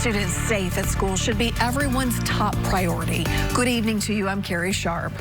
students safe at school should be everyone's top priority. Good evening to you. I'm Carrie Sharp.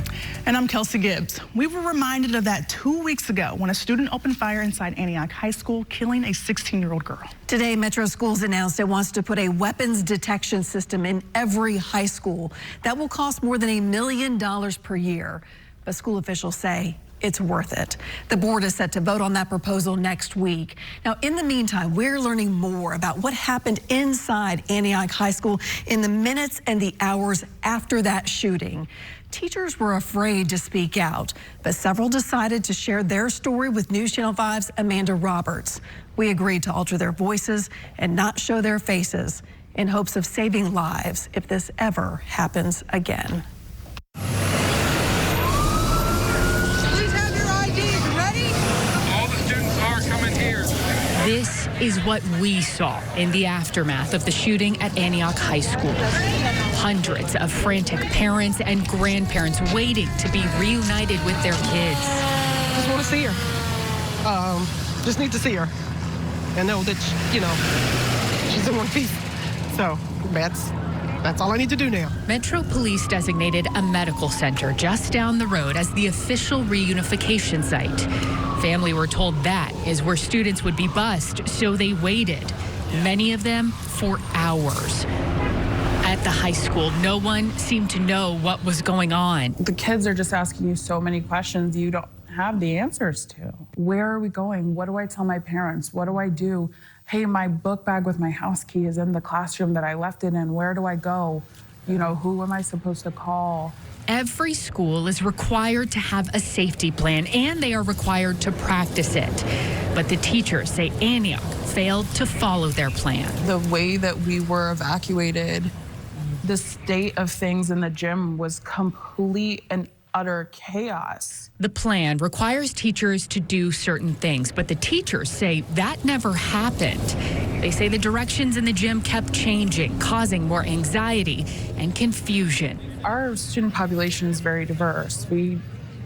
And I'm Kelsey Gibbs. We were reminded of that 2 weeks ago when a student opened fire inside Antioch High School, killing a 16-year-old girl. Today, Metro Schools announced it wants to put a weapons detection system in every high school. That will cost more than $1 million per year. But school officials say it's worth it. The board is set to vote on that proposal next week. Now, in the meantime, we're learning more about what happened inside Antioch High School in the minutes and the hours after that shooting. Teachers were afraid to speak out, but several decided to share their story with News Channel 5's Amanda Roberts. We agreed to alter their voices and not show their faces in hopes of saving lives if this ever happens again. This is what we saw in the aftermath of the shooting at Antioch High School. Hundreds of frantic parents and grandparents waiting to be reunited with their kids. Just want to see her. Just need to see her and know that, she's in one piece. So that's all I need to do now. Metro Police designated a medical center just down the road as the official reunification site. Family were told that is where students would be bused, so they waited, many of them for hours. At the high school, no one seemed to know what was going on. The kids are just asking you so many questions you don't have the answers to. Where are we going? What do I tell my parents? What do I do? Hey, my book bag with my house key is in the classroom that I left it in. Where do I go? Who am I supposed to call? Every school is required to have a safety plan, and they are required to practice it. But the teachers say Antioch failed to follow their plan. The way that we were evacuated, the state of things in the gym was complete and utter chaos. The plan requires teachers to do certain things, but the teachers say that never happened. They say the directions in the gym kept changing, causing more anxiety and confusion. Our student population is very diverse. We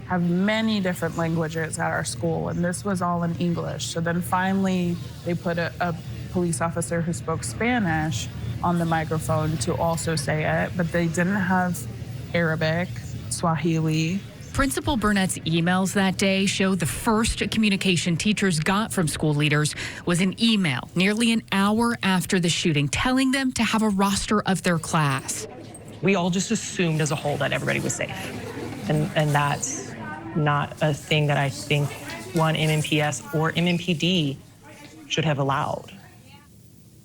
have many different languages at our school, and this was all in English. So then finally, they put a police officer who spoke Spanish on the microphone to also say it, but they didn't have Arabic, Swahili. Principal Burnett's emails that day show the first communication teachers got from school leaders was an email nearly an hour after the shooting telling them to have a roster of their class. We all just assumed as a whole that everybody was safe. And that's not a thing that I think one MMPS or MMPD should have allowed.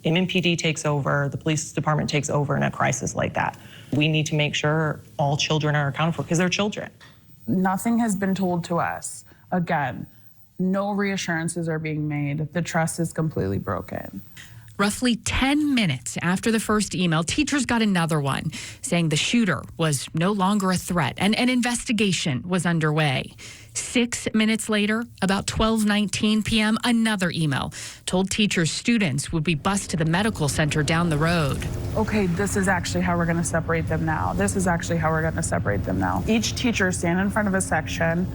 MMPD takes over, the police department takes over in a crisis like that. We need to make sure all children are accounted for because they're children. Nothing has been told to us. Again, no reassurances are being made. The trust is completely broken. Roughly 10 minutes after the first email, teachers got another one saying the shooter was no longer a threat and an investigation was underway. 6 minutes later, about 12:19 p.m., another email told teachers students would be bused to the medical center down the road. Okay, this is actually how we're going to separate them now. This is actually how we're going to separate them now. Each teacher stand in front of a section.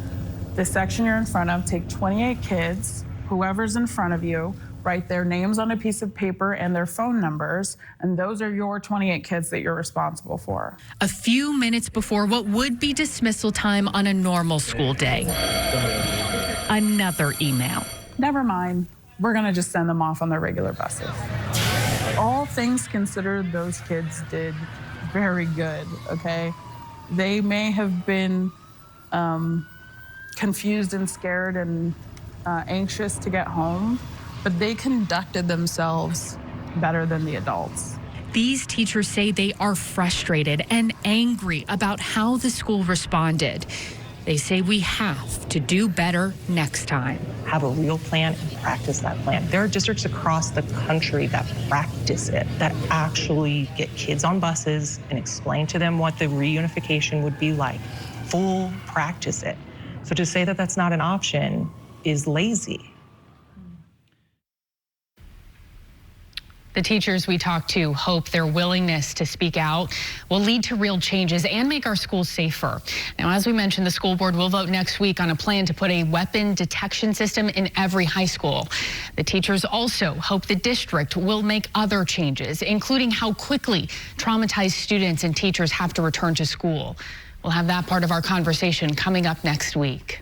The section you're in front of, take 28 kids, whoever's in front of you, write their names on a piece of paper and their phone numbers, and those are your 28 kids that you're responsible for. A few minutes before what would be dismissal time on a normal school day, another email. Never mind, we're gonna just send them off on their regular buses. All things considered, those kids did very good, okay? They may have been confused and scared and anxious to get home, but they conducted themselves better than the adults. These teachers say they are frustrated and angry about how the school responded. They say we have to do better next time. Have a real plan and practice that plan. There are districts across the country that practice it, that actually get kids on buses and explain to them what the reunification would be like. Full practice it. So to say that that's not an option is lazy. The teachers we talked to hope their willingness to speak out will lead to real changes and make our schools safer. Now, as we mentioned, the school board will vote next week on a plan to put a weapon detection system in every high school. The teachers also hope the district will make other changes, including how quickly traumatized students and teachers have to return to school. We'll have that part of our conversation coming up next week.